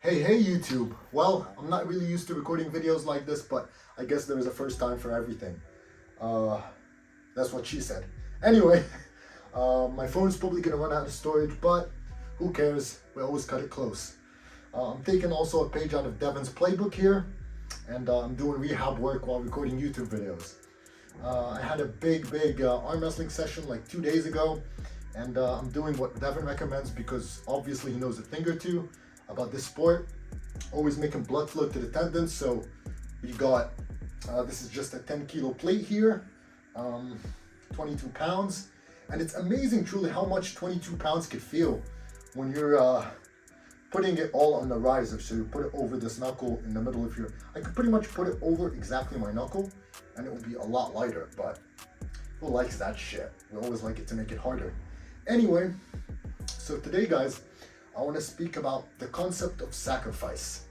Hey YouTube! Well, I'm not really used to recording videos like this, but I guess there is a first time for everything. That's what she said. Anyway, my phone's probably gonna run out of storage, but who cares? We always cut it close. I'm taking also a page out of Devon's playbook here, and I'm doing rehab work while recording YouTube videos. I had a big arm wrestling session like 2 days ago, and I'm doing what Devon recommends because obviously he knows a thing or two about this sport, always making blood flow to the tendons. So we got, this is just a 10 kilo plate here, 22 pounds. And it's amazing truly how much 22 pounds could feel when you're putting it all on the riser. So you put it over this knuckle in the middle of your, I could pretty much put it over exactly my knuckle and it would be a lot lighter, but who likes that shit? We always like it to make it harder. Anyway, so today guys, I want to speak about the concept of sacrifice.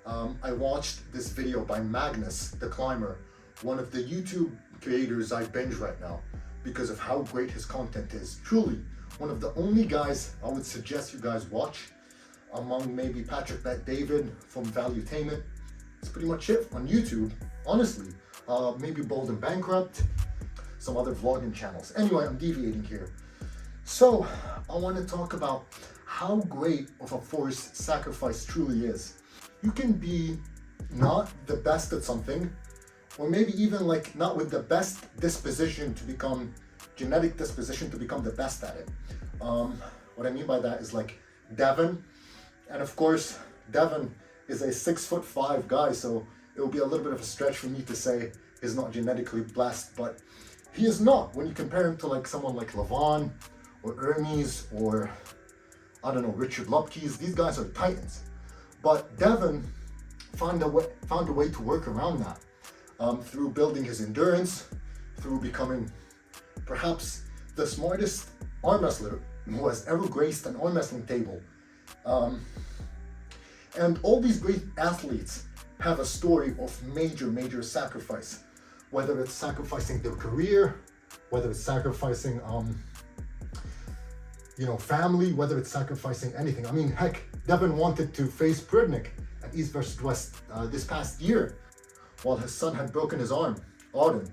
I watched this video by Magnus, the climber, one of the YouTube creators I binge right now because of how great his content is. Truly, one of the only guys I would suggest you guys watch, among maybe Patrick Bet David from Valuetainment. It's pretty much it on YouTube, honestly. Maybe Bold and Bankrupt, some other vlogging channels. Anyway, I'm deviating here. So, I want to talk about how great of a force sacrifice truly is. You can be not the best at something, or maybe even like not with the best disposition to become, genetic disposition to become the best at it. What I mean by that is like Devon, and of course Devon is a 6'5" guy, so it will be a little bit of a stretch for me to say he's not genetically blessed, but he is not when you compare him to like someone like Levon or Hermes or I don't know, Richard Lupke's. These guys are titans. But Devon found a way to work around that through building his endurance, through becoming perhaps the smartest arm wrestler who has ever graced an arm wrestling table. And all these great athletes have a story of major sacrifice, whether it's sacrificing their career, whether it's sacrificing family, whether it's sacrificing anything. I mean, heck, Devon wanted to face Prudnik at East vs. West this past year while his son had broken his arm, Auden,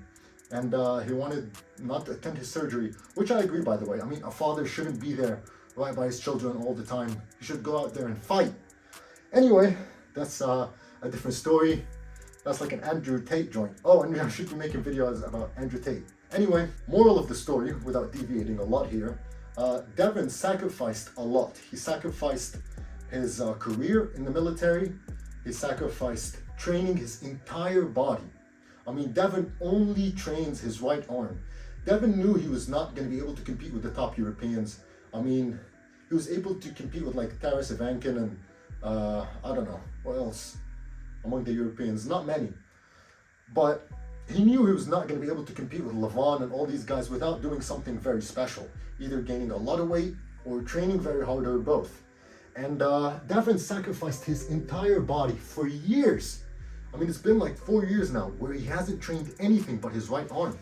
and he wanted not to attend his surgery, which I agree, by the way. I mean, a father shouldn't be there right by his children all the time. He should go out there and fight. Anyway, that's a different story. That's like an Andrew Tate joint. Oh, and I should be making videos about Andrew Tate. Anyway, moral of the story, without deviating a lot here, Devon sacrificed a lot. He sacrificed his career in the military. He sacrificed training his entire body. I mean, Devon only trains his right arm. Devon knew he was not going to be able to compete with the top Europeans. I mean, he was able to compete with like Taras Ivankin and I don't know, what else among the Europeans, not many. But he knew he was not going to be able to compete with Levon and all these guys without doing something very special, either gaining a lot of weight or training very hard or both. And Devon sacrificed his entire body for years. I mean, it's been like 4 years now where he hasn't trained anything but his right arm.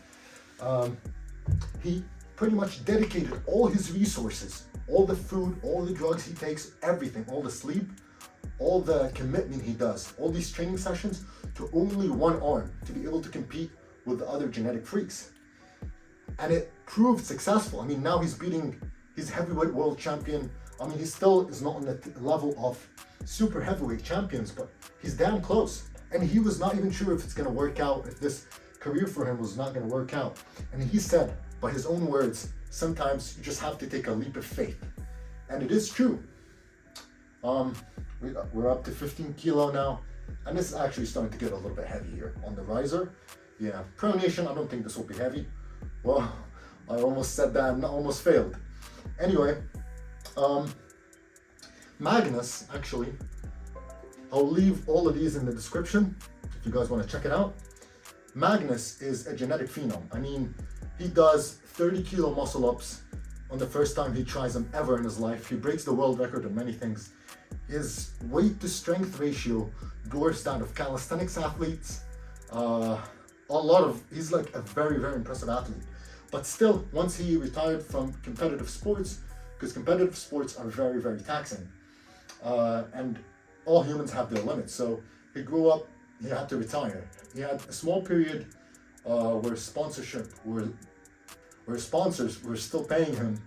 He pretty much dedicated all his resources, all the food, all the drugs he takes, everything, all the sleep, all the commitment he does, all these training sessions to only one arm to be able to compete with the other genetic freaks. And it proved successful. I mean, now he's beating his heavyweight world champion. I mean, he still is not on the level of super heavyweight champions, but he's damn close. And he was not even sure if it's gonna work out, if this career for him was not gonna work out. And he said, by his own words, sometimes you just have to take a leap of faith. And it is true. We're up to 15 kilo now, and this is actually starting to get a little bit heavy here on the riser. Yeah, pronation, I don't think this will be heavy. Well, I almost said that and almost failed. Anyway, Magnus, actually, I'll leave all of these in the description if you guys want to check it out. Magnus is a genetic phenom. I mean, he does 30 kilo muscle ups on the first time he tries them ever in his life. He breaks the world record on many things. His weight to strength ratio dwarfs that of calisthenics athletes. He's like a very impressive athlete. But still, once he retired from competitive sports, because competitive sports are very taxing, and all humans have their limits. So he grew up, he had to retire. He had a small period where sponsors were still paying him,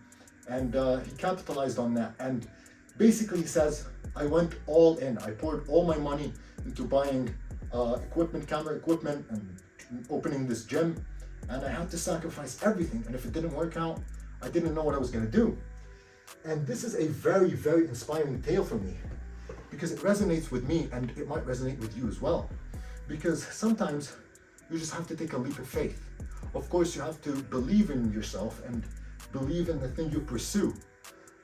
and he capitalized on that. And basically he says, I went all in. I poured all my money into buying camera equipment, and opening this gym, and I had to sacrifice everything. And if it didn't work out, I didn't know what I was gonna do. And this is a very, very inspiring tale for me, because it resonates with me, and it might resonate with you as well. Because sometimes you just have to take a leap of faith. Of course, you have to believe in yourself and believe in the thing you pursue.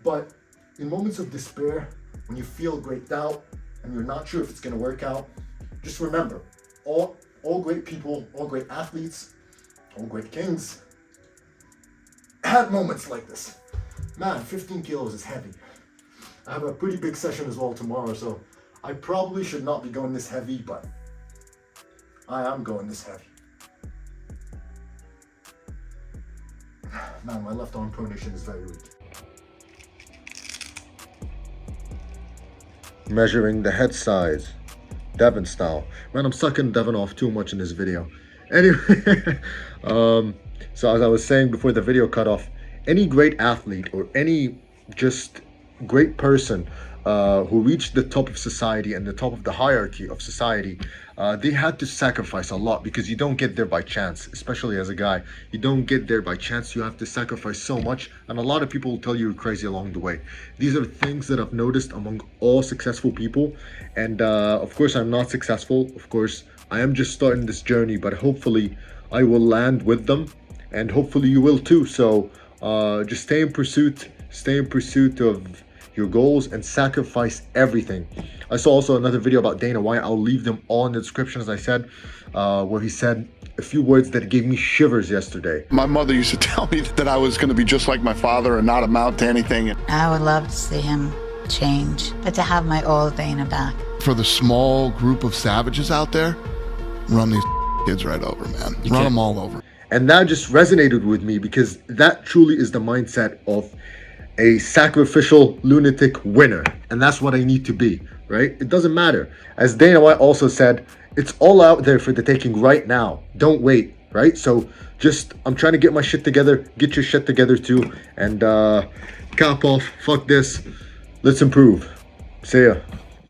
But in moments of despair, when you feel great doubt and you're not sure if it's gonna work out, just remember, all great people, all great athletes, all great kings had moments like this. Man, 15 kilos is heavy. I have a pretty big session as well tomorrow, so I probably should not be going this heavy, but I am going this heavy. Man, my left arm pronation is very weak. Measuring the head size, Devon style. Man, I'm sucking Devon off too much in this video. Anyway, so as I was saying before the video cut off, any great athlete or any just great person who reached the top of society and the top of the hierarchy of society, they had to sacrifice a lot, because you don't get there by chance. Especially as a guy, you don't get there by chance. You have to sacrifice so much, and a lot of people will tell you you're crazy along the way. These are things that I've noticed among all successful people, and of course I'm not successful. Of course I am just starting this journey, but hopefully I will land with them, and hopefully you will too. So just stay in pursuit of your goals and sacrifice everything. I saw also another video about Dana White. I'll leave them all in the description, as I said, where he said a few words that gave me shivers yesterday. My mother used to tell me that I was going to be just like my father and not amount to anything. I would love to see him change, but to have my old Dana back. For the small group of savages out there, run these kids right over, man. Run them all over. And that just resonated with me, because that truly is the mindset of a sacrificial lunatic winner. And that's what I need to be, right? It doesn't matter. As Dana White also said, it's all out there for the taking right now. Don't wait, right? So just, I'm trying to get my shit together. Get your shit together too. And cap off. Fuck this. Let's improve. See ya.